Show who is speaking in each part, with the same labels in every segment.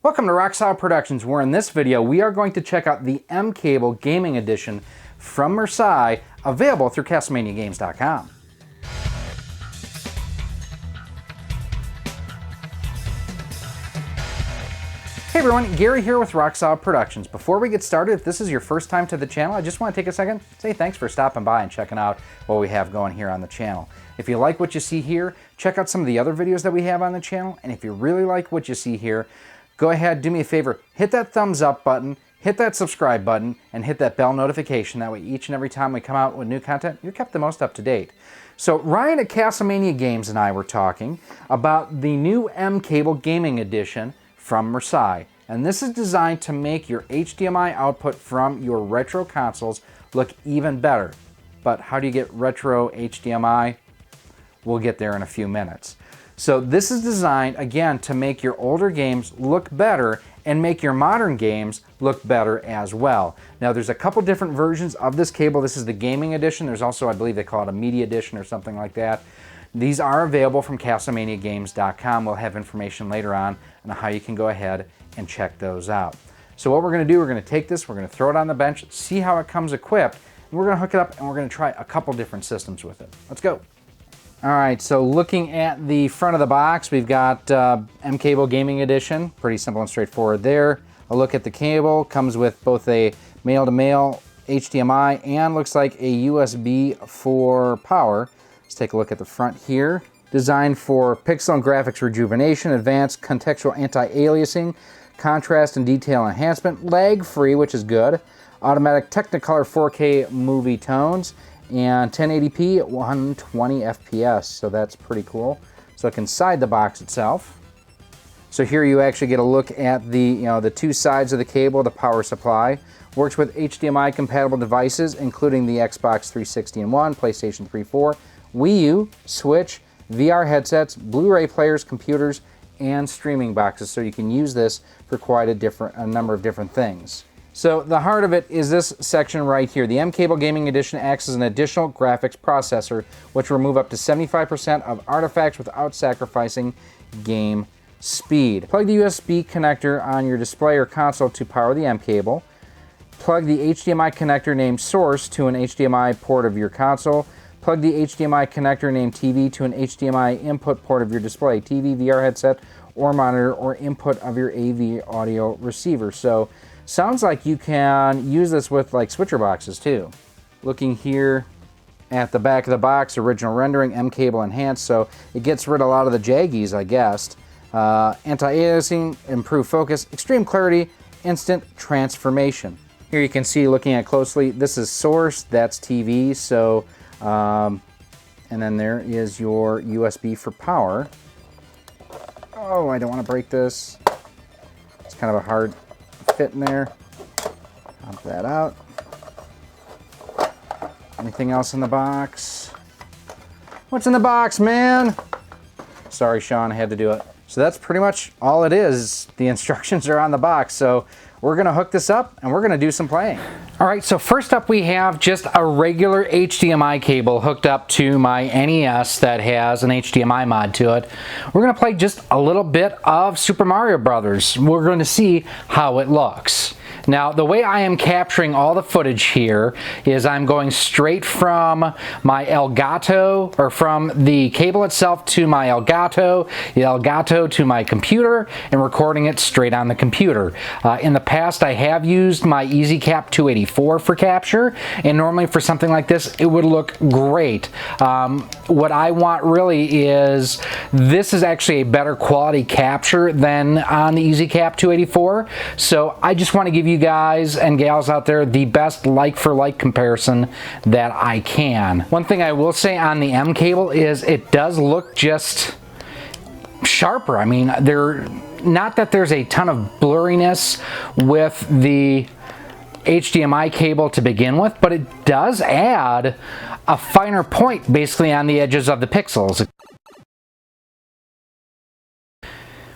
Speaker 1: Welcome to Rocksolid Productions, where in this video we are going to check out the mCable Gaming Edition from Marseille, available through CastlemaniaGames.com. Hey everyone, Gary here with Rocksolid Productions. Before we get started, if this is your first time to the channel, I just want to take a second to say thanks for stopping by and checking out what we have going here on the channel. If you like what you see here, check out some of the other videos that we have on the channel, and if you really like what you see here, go ahead, do me a favor, hit that thumbs up button, hit that subscribe button, and hit that bell notification. That way each and every time we come out with new content, you're kept the most up to date. So Ryan at Castlemania Games and I were talking about the new mCable Gaming Edition from Marseille. And this is designed to make your HDMI output from your retro consoles look even better. But how do you get retro HDMI? We'll get there in a few minutes. So this is designed, again, to make your older games look better and make your modern games look better as well. Now there's a couple different versions of this cable. This is the Gaming Edition. There's also, I believe they call it a Media Edition or something like that. These are available from CastlemaniaGames.com. We'll have information later on how you can go ahead and check those out. So what we're going to do, we're going to take this, we're going to throw it on the bench, see how it comes equipped, and we're going to hook it up and we're going to try a couple different systems with it. Let's go. All right, so looking at the front of the box, we've got mCable Gaming Edition. Pretty simple and straightforward there. A look at the cable. Comes with both a male-to-male HDMI and looks like a USB for power. Let's take a look at the front here. Designed for pixel and graphics rejuvenation, advanced contextual anti-aliasing, contrast and detail enhancement, lag-free, which is good, automatic Technicolor 4K movie tones, and 1080p at 120 FPS, so that's pretty cool. So look inside the box itself. So here you actually get a look at the, the two sides of the cable, the power supply. Works with HDMI compatible devices, including the Xbox 360 and One, PlayStation 3, 4, Wii U, Switch, VR headsets, Blu-ray players, computers, and streaming boxes. So you can use this for quite a number of different things. So the heart of it is this section right here. The mCable Gaming Edition acts as an additional graphics processor, which will remove up to 75% of artifacts without sacrificing game speed. Plug the USB connector on your display or console to power the mCable. Plug the HDMI connector named Source to an HDMI port of your console. Plug the HDMI connector named TV to an HDMI input port of your display, TV, VR headset, or monitor, or input of your AV audio receiver. So sounds like you can use this with like switcher boxes too. Looking here at the back of the box, original rendering, mCable enhanced, so it gets rid of a lot of the jaggies, I guessed. Anti-aliasing, improved focus, extreme clarity, instant transformation. Here you can see, looking at closely, this is Source, that's TV, so, and then there is your USB for power. Oh, I don't want to break this. It's kind of a hard fit in there. Pop that out. Anything else in the box? What's in the box, man? Sorry, Sean, I had to do it. So that's pretty much all it is. The instructions are on the box. So we're going to hook this up and we're going to do some playing. All right, so first up we have just a regular HDMI cable hooked up to my NES that has an HDMI mod to it. We're going to play just a little bit of Super Mario Brothers. We're going to see how it looks. Now, the way I am capturing all the footage here is I'm going straight from my Elgato, or from the cable itself to my Elgato, the Elgato to my computer, and recording it straight on the computer. In the past, I have used my EasyCap 284 for capture, and normally for something like this, it would look great. What I want really is, this is actually a better quality capture than on the EasyCap 284, so I just want to give you guys and gals out there the best like-for-like comparison that I can. One thing I will say on the mCable is it does look just sharper. I mean, not that there's a ton of blurriness with the HDMI cable to begin with, but it does add a finer point basically on the edges of the pixels.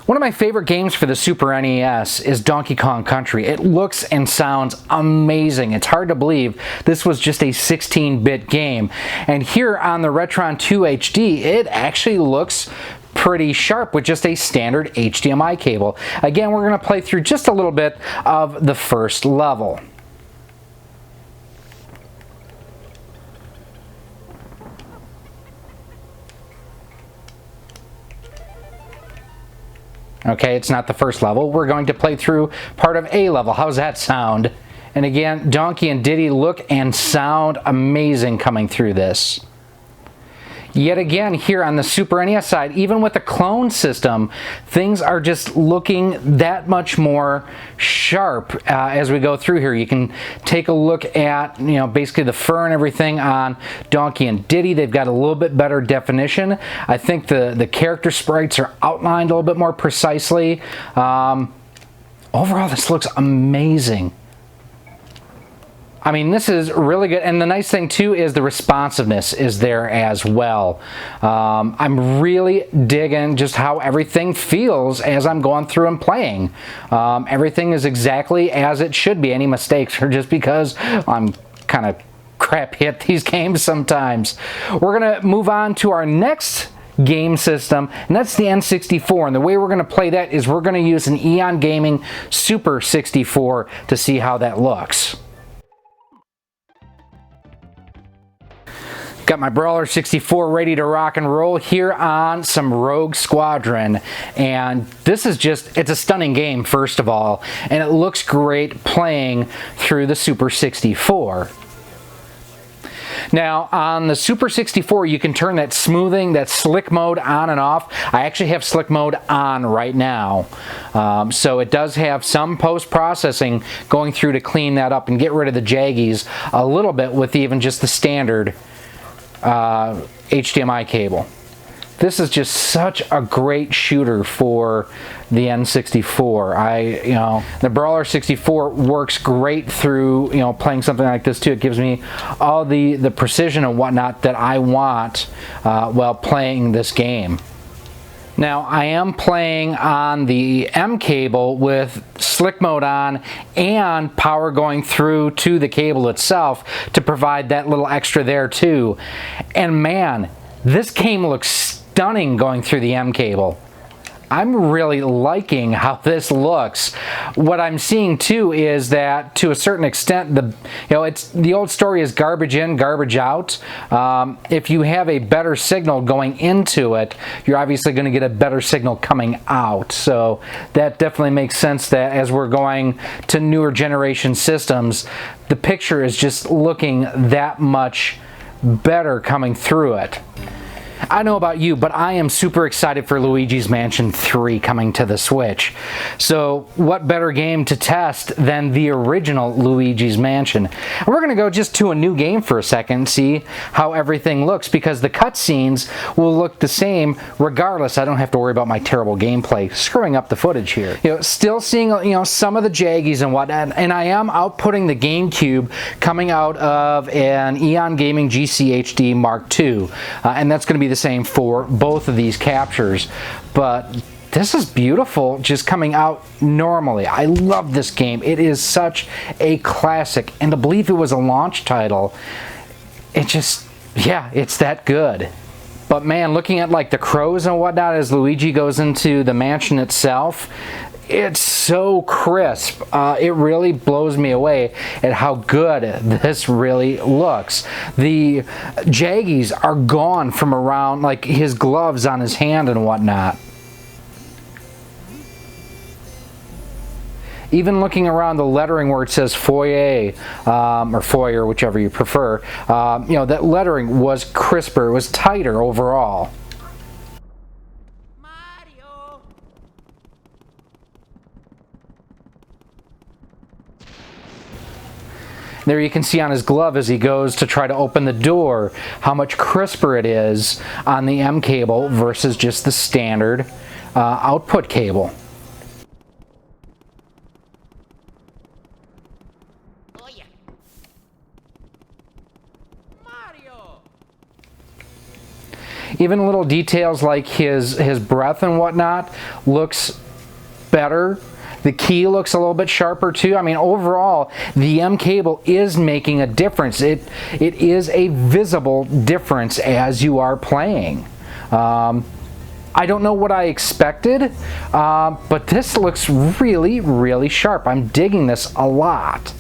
Speaker 1: One of my favorite games for the Super NES is Donkey Kong Country. It looks and sounds amazing. It's hard to believe this was just a 16-bit game. And here on the Retron 2 HD, it actually looks pretty sharp with just a standard HDMI cable. Again, we're going to play through just a little bit of the first level. Okay, it's not the first level. We're going to play through part of A level. How's that sound? And again, Donkey and Diddy look and sound amazing coming through this. Yet again, here on the Super NES side, even with the clone system, things are just looking that much more sharp as we go through here. You can take a look at, basically the fur and everything on Donkey and Diddy. They've got a little bit better definition. I think the character sprites are outlined a little bit more precisely. Overall, this looks amazing. I mean, this is really good, and the nice thing too is the responsiveness is there as well. I'm really digging just how everything feels as I'm going through and playing. Everything is exactly as it should be. Any mistakes are just because I'm kind of crap hit these games sometimes. We're going to move on to our next game system, and that's the N64, and the way we're going to play that is we're going to use an Eon Gaming Super 64 to see how that looks. Got my Brawler 64 ready to rock and roll here on some Rogue Squadron, and this is just, it's a stunning game first of all, and it looks great playing through the Super 64. Now, on the Super 64, you can turn that smoothing, that slick mode on and off. I actually have slick mode on right now. So it does have some post-processing going through to clean that up and get rid of the jaggies a little bit with even just the standard HDMI cable. This is just such a great shooter for the N64. The Brawler 64 works great through, playing something like this too. It gives me all the precision and whatnot that I want while playing this game. Now, I am playing on the mCable with slick mode on and power going through to the cable itself to provide that little extra there too. And man, this game looks stunning going through the mCable. I'm really liking how this looks. What I'm seeing too is that to a certain extent, it's the old story is garbage in, garbage out. If you have a better signal going into it, you're obviously going to get a better signal coming out. So that definitely makes sense that as we're going to newer generation systems, the picture is just looking that much better coming through it. I don't know about you, but I am super excited for Luigi's Mansion 3 coming to the Switch. So what better game to test than the original Luigi's Mansion? And we're going to go just to a new game for a second, see how everything looks, because the cutscenes will look the same regardless. I don't have to worry about my terrible gameplay screwing up the footage here. Still seeing some of the jaggies and whatnot, and I am outputting the GameCube coming out of an Eon Gaming GC HD Mark II, and that's going to be the same for both of these captures. But this is beautiful just coming out normally. I love this game. It is such a classic, and to believe it was a launch title, it just, yeah, it's that good. But man, looking at like the crows and whatnot as Luigi goes into the mansion itself, it's so crisp. It really blows me away at how good this really looks. The jaggies are gone from around like his gloves on his hand and whatnot. Even looking around the lettering where it says foyer, or foyer, whichever you prefer, that lettering was crisper, it was tighter overall. There you can see on his glove as he goes to try to open the door how much crisper it is on the mCable versus just the standard output cable. Oh, yeah. Mario. Even little details like his breath and whatnot looks better. The key looks a little bit sharper too. I mean, overall, the mCable is making a difference. It is a visible difference as you are playing. I don't know what I expected, but this looks really, really sharp. I'm digging this a lot.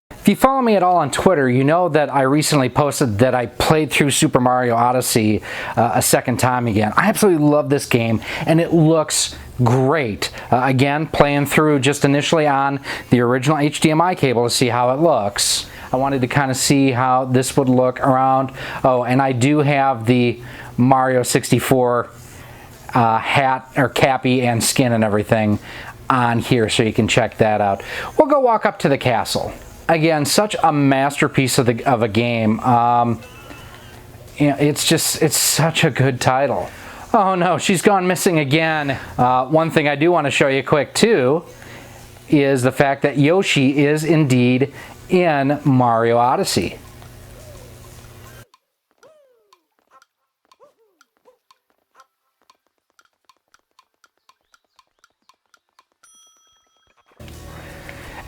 Speaker 1: If you follow me at all on Twitter, you know that I recently posted that I played through Super Mario Odyssey a second time again. I absolutely love this game, and it looks great. Again, playing through just initially on the original HDMI cable to see how it looks. I wanted to kind of see how this would look around. Oh, and I do have the Mario 64 hat or cappy and skin and everything on here, so you can check that out. We'll go walk up to the castle. Again, such a masterpiece of a game. You know, it's such a good title. Oh no, she's gone missing again. One thing I do want to show you quick too is the fact that Yoshi is indeed in Mario Odyssey.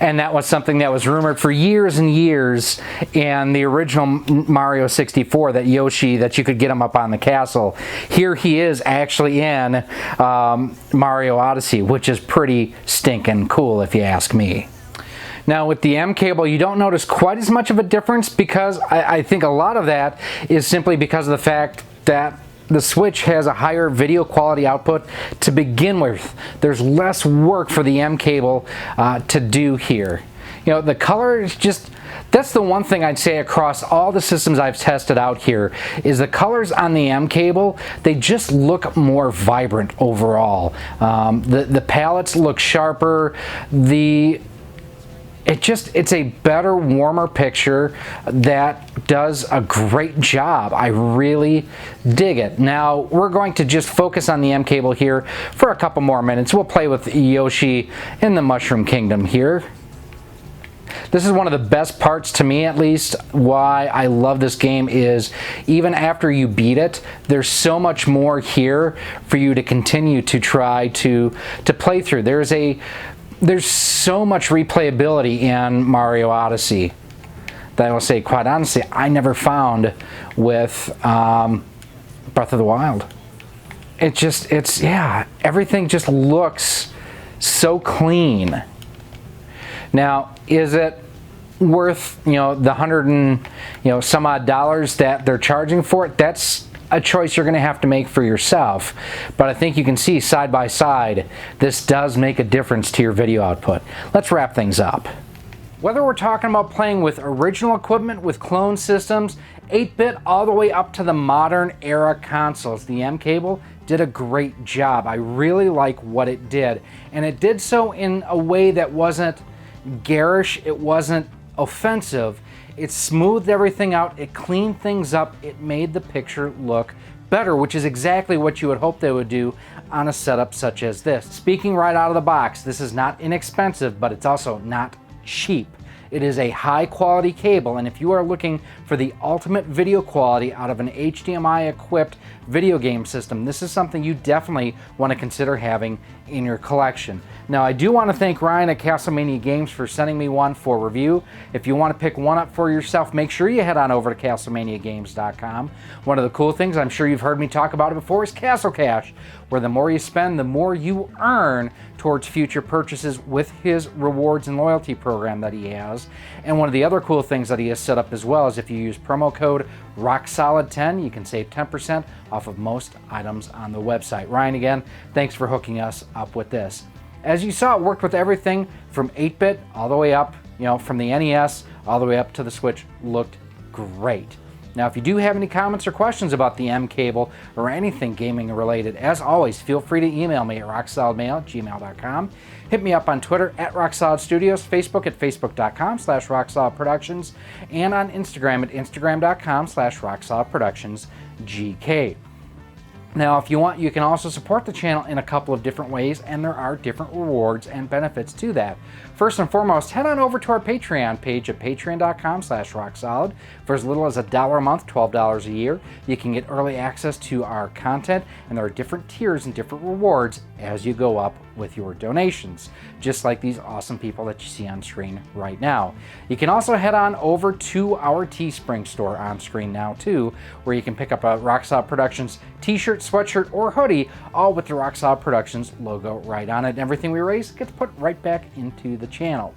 Speaker 1: And that was something that was rumored for years and years in the original Mario 64, that Yoshi, that you could get him up on the castle. Here he is actually in Mario Odyssey, which is pretty stinking cool if you ask me. Now with the mCable, you don't notice quite as much of a difference, because I think a lot of that is simply because of the fact that the Switch has a higher video quality output to begin with. There's less work for the mCable to do here. You know, the color is just, that's the one thing I'd say across all the systems I've tested out here, is the colors on the mCable, they just look more vibrant overall. The palettes look sharper, it's a better, warmer picture that does a great job. I really dig it. Now, we're going to just focus on the mCable here for a couple more minutes. We'll play with Yoshi in the Mushroom Kingdom here. This is one of the best parts, to me at least, why I love this game, is even after you beat it, there's so much more here for you to continue to try to play through. There's so much replayability in Mario Odyssey that I will say, quite honestly, I never found with Breath of the Wild. Yeah, everything just looks so clean. Now, is it worth, you know, the $100 and, you know, some odd dollars that they're charging for it? That's a choice you're going to have to make for yourself. But I think you can see side by side, this does make a difference to your video output. Let's wrap things up. Whether we're talking about playing with original equipment, with clone systems, 8-bit, all the way up to the modern era consoles, the mCable did a great job. I really like what it did. And it did so in a way that wasn't garish, it wasn't offensive. It smoothed everything out, it cleaned things up, it made the picture look better, which is exactly what you would hope they would do on a setup such as this. Speaking right out of the box, this is not inexpensive, but it's also not cheap. It is a high quality cable, and if you are looking for the ultimate video quality out of an HDMI equipped video game system, this is something you definitely want to consider having in your collection. Now, I do want to thank Ryan at Castlemania Games for sending me one for review. If you want to pick one up for yourself, make sure you head on over to CastlemaniaGames.com. One of the cool things, I'm sure you've heard me talk about it before, is Castle Cash, where the more you spend, the more you earn towards future purchases with his rewards and loyalty program that he has. And one of the other cool things that he has set up as well is if you use promo code ROCKSOLID10, you can save 10% off of most items on the website. Ryan, again, thanks for hooking us up with this. As you saw, it worked with everything from 8-bit all the way up, you know, from the NES all the way up to the Switch. Looked great. Now, if you do have any comments or questions about the mCable or anything gaming related, as always, feel free to email me at rocksolidmail@gmail.com. Hit me up on Twitter at RockSolidStudios, Facebook at facebook.com/RockSolidProductions, and on Instagram at instagram.com/RockSolidProductionsGK. Now, if you want, you can also support the channel in a couple of different ways, and there are different rewards and benefits to that. First and foremost, head on over to our Patreon page at patreon.com/rocksolid. For as little as $1 a month, $12 a year, you can get early access to our content, and there are different tiers and different rewards as you go up with your donations, just like these awesome people that you see on screen right now. You can also head on over to our Teespring store on screen now too, where you can pick up a Rock Solid Productions t-shirt, sweatshirt, or hoodie, all with the Rock Solid Productions logo right on it. And everything we raise gets put right back into the channel.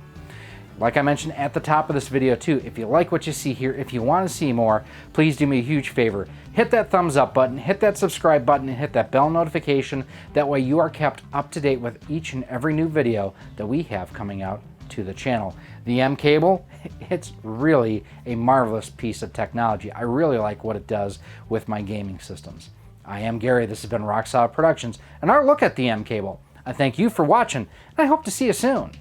Speaker 1: Like I mentioned at the top of this video too, if you like what you see here, if you want to see more, please do me a huge favor. Hit that thumbs up button, hit that subscribe button, and hit that bell notification. That way you are kept up to date with each and every new video that we have coming out to the channel. The mCable, it's really a marvelous piece of technology. I really like what it does with my gaming systems. I am Gary, this has been Rock Solid Productions, and our look at the mCable. I thank you for watching, and I hope to see you soon.